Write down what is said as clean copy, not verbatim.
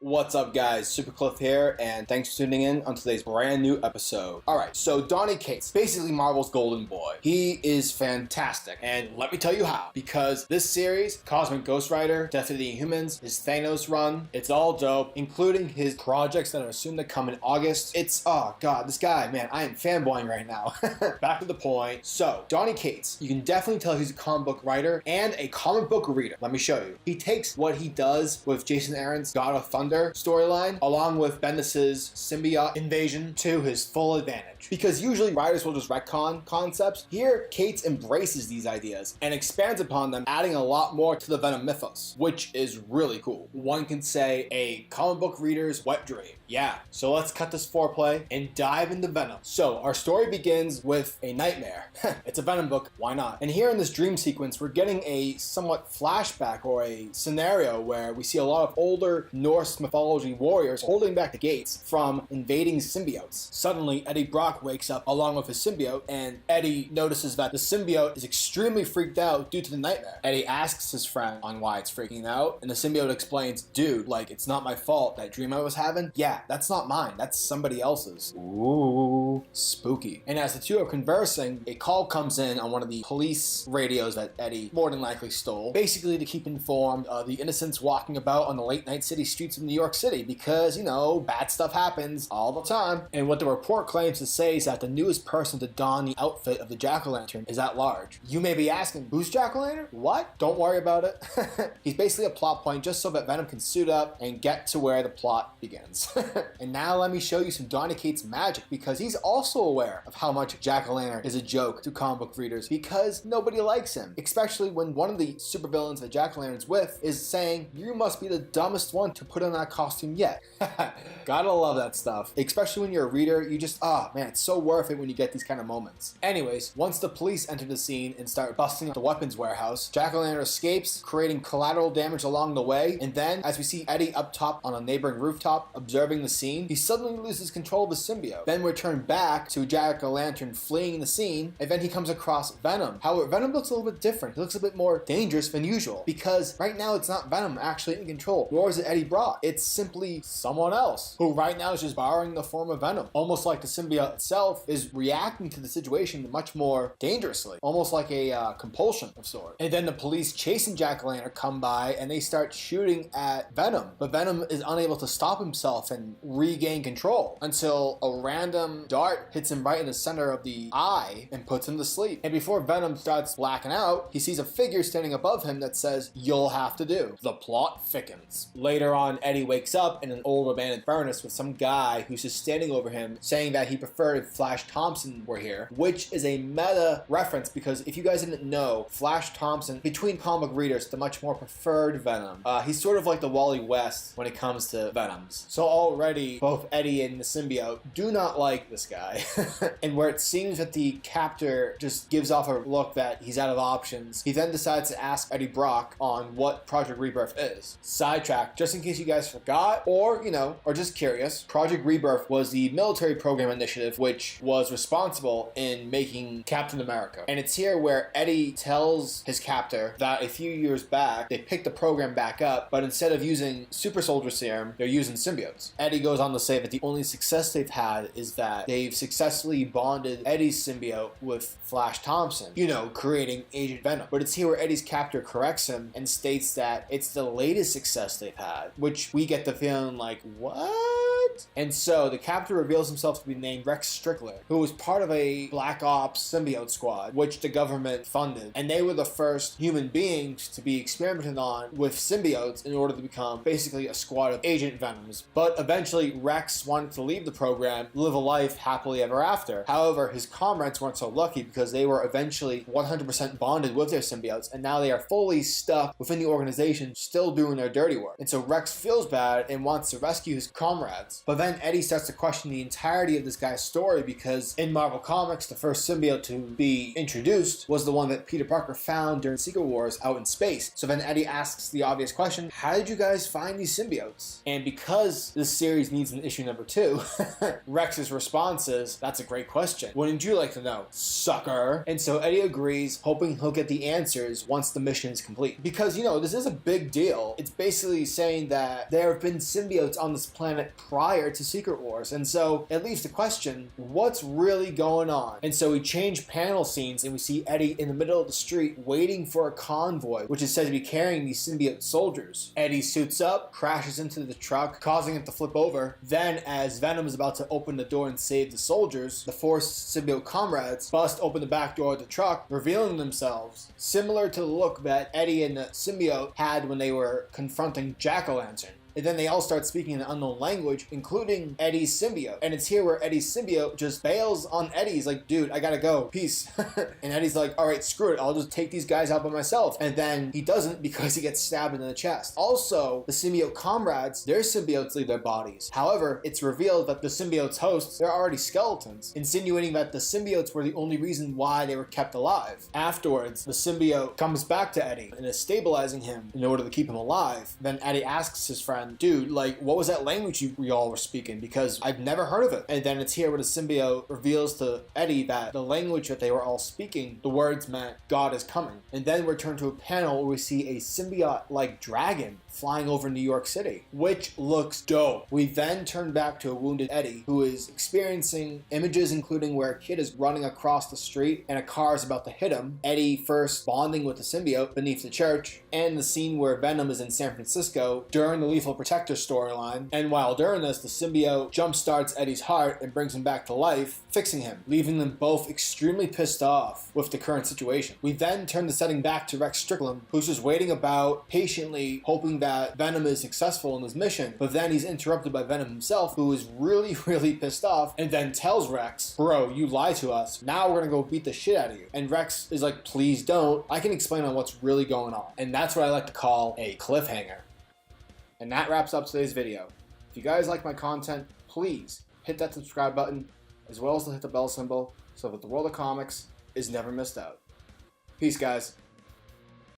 What's up, guys? Super Cliff here, and thanks for tuning in on today's brand new episode. Alright, so Donny Cates, basically Marvel's golden boy. He is fantastic, and let me tell you how. Because this series, Cosmic Ghost Rider, Death of the Inhumans, his Thanos run, it's all dope, including his projects that are soon to come in August. It's, oh god, this guy, man, I am fanboying right now. Back to the point. So, Donny Cates, you can definitely tell he's a comic book writer and a comic book reader. Let me show you. He takes what he does with Jason Aaron's God of Thunder storyline, along with Bendis's symbiote invasion, to his full advantage. Because usually writers will just retcon concepts. Here, Cates embraces these ideas and expands upon them, adding a lot more to the Venom mythos, which is really cool. One can say a comic book reader's wet dream. Yeah, so let's cut this foreplay and dive into Venom. So our story begins with a nightmare. It's a Venom book, why not? And here in this dream sequence, we're getting a somewhat flashback or a scenario where we see a lot of older Norse mythology warriors holding back the gates from invading symbiotes. Suddenly, Eddie Brock wakes up along with his symbiote, and Eddie notices that the symbiote is extremely freaked out due to the nightmare. Eddie asks his friend on why it's freaking out, and the symbiote explains, dude, like, it's not my fault. That dream I was having, yeah, that's not mine. That's somebody else's. Ooh, spooky. And as the two are conversing, a call comes in on one of the police radios that Eddie more than likely stole, basically to keep informed of the innocents walking about on the late night city streets of New York City, because, you know, bad stuff happens all the time. And what the report claims to say is that the newest person to don the outfit of the Jack-o'-lantern is at large. You may be asking, who's Jack-o'-lantern? What? Don't worry about it. He's basically a plot point just so that Venom can suit up and get to where the plot begins. And now let me show you some Donny Cates magic, because he's also aware of how much Jack-o'-lantern is a joke to comic book readers, because nobody likes him. Especially when one of the supervillains that Jack-o'-lantern's with is saying, you must be the dumbest one to put on that costume yet. Gotta love that stuff. Especially when you're a reader, you just, oh man, it's so worth it when you get these kind of moments. Anyways, once the police enter the scene and start busting up the weapons warehouse, Jack-o'-lantern escapes, creating collateral damage along the way, and then, as we see Eddie up top on a neighboring rooftop observing the scene, he suddenly loses control of his symbiote. Then we turn back to Jack-o'-lantern fleeing the scene, and then he comes across Venom. However, Venom looks a little bit different. He looks a bit more dangerous than usual, because right now it's not Venom actually in control, nor is it Eddie Brock. It's simply someone else, who right now is just borrowing the form of Venom. Almost like the symbiote itself is reacting to the situation much more dangerously, almost like a compulsion of sorts. And then the police chasing Jack-o'-lantern come by, and they start shooting at Venom. But Venom is unable to stop himself and regain control until a random dart hits him right in the center of the eye and puts him to sleep. And before Venom starts blacking out, he sees a figure standing above him that says, "You'll have to do." The plot thickens. Later on, Eddie wakes up in an old abandoned furnace with some guy who's just standing over him saying that he preferred if Flash Thompson were here, which is a meta reference, because if you guys didn't know, Flash Thompson, between comic readers, the much more preferred Venom. He's sort of like the Wally West when it comes to Venoms. So already, both Eddie and the symbiote do not like this guy. And where it seems that the captor just gives off a look that he's out of options, he then decides to ask Eddie Brock on what Project Rebirth is. Sidetrack, just in case you guys forgot, or, you know, or just curious, Project Rebirth was the military program initiative which was responsible in making Captain America. And it's here where Eddie tells his captor that a few years back, they picked the program back up, but instead of using super soldier serum, they're using symbiotes. Eddie goes on to say that the only success they've had is that they've successfully bonded Eddie's symbiote with Flash Thompson, you know, creating Agent Venom. But it's here where Eddie's captor corrects him and states that it's the latest success they've had, which we get the feeling like, what? And so the captor reveals himself to be named Rex Strickland, who was part of a Black Ops symbiote squad, which the government funded. And they were the first human beings to be experimented on with symbiotes in order to become basically a squad of Agent Venoms. But eventually Rex wanted to leave the program, live a life happily ever after. However, his comrades weren't so lucky, because they were eventually 100% bonded with their symbiotes, and now they are fully stuck within the organization, still doing their dirty work. And so Rex feels bad and wants to rescue his comrades. But then Eddie starts to question the entirety of this guy's story because in Marvel Comics, the first symbiote to be introduced was the one that Peter Parker found during Secret Wars out in space. So then Eddie asks the obvious question, how did you guys find these symbiotes? And because this series needs an issue number 2, Rex's response is, that's a great question. Wouldn't you like to know, sucker? And so Eddie agrees, hoping he'll get the answers once the mission is complete. Because, you know, this is a big deal. It's basically saying that there have been symbiotes on this planet prior to Secret Wars. And so it leaves the question, what's really going on? And so we change panel scenes and we see Eddie in the middle of the street waiting for a convoy, which is said to be carrying these symbiote soldiers. Eddie suits up, crashes into the truck, causing it to flip over. Then, as Venom is about to open the door and save the soldiers, the 4 symbiote comrades bust open the back door of the truck, revealing themselves, similar to the look that Eddie and the symbiote had when they were confronting Jack-O-Lantern. And then they all start speaking an unknown language, including Eddie's symbiote. And it's here where Eddie's symbiote just bails on Eddie. He's like, dude, I gotta go. Peace. And Eddie's like, all right, screw it. I'll just take these guys out by myself. And then he doesn't because he gets stabbed in the chest. Also, the symbiote comrades, their symbiotes leave their bodies. However, it's revealed that the symbiote's hosts, they're already skeletons, insinuating that the symbiotes were the only reason why they were kept alive. Afterwards, the symbiote comes back to Eddie and is stabilizing him in order to keep him alive. Then Eddie asks his friend, dude, like, what was that language we all were speaking? Because I've never heard of it. And then it's here where the symbiote reveals to Eddie that the language that they were all speaking, the words meant God is coming. And then we're turned to a panel where we see a symbiote-like dragon flying over New York City, which looks dope. We then turn back to a wounded Eddie who is experiencing images including where a kid is running across the street and a car is about to hit him, Eddie first bonding with the symbiote beneath the church, and the scene where Venom is in San Francisco during the Lethal Protector storyline. And while during this, the symbiote jumpstarts Eddie's heart and brings him back to life, fixing him, leaving them both extremely pissed off with the current situation. We then turn the setting back to Rex Strickland, who's just waiting about, patiently hoping that Venom is successful in his mission, but then he's interrupted by Venom himself, who is really, really pissed off, and then tells Rex, bro, you lied to us, now we're gonna go beat the shit out of you. And Rex is like, please don't, I can explain on what's really going on. And that's what I like to call a cliffhanger. And that wraps up today's video. If you guys like my content, please hit that subscribe button, as well as hit the bell symbol, so that the world of comics is never missed out. Peace, guys.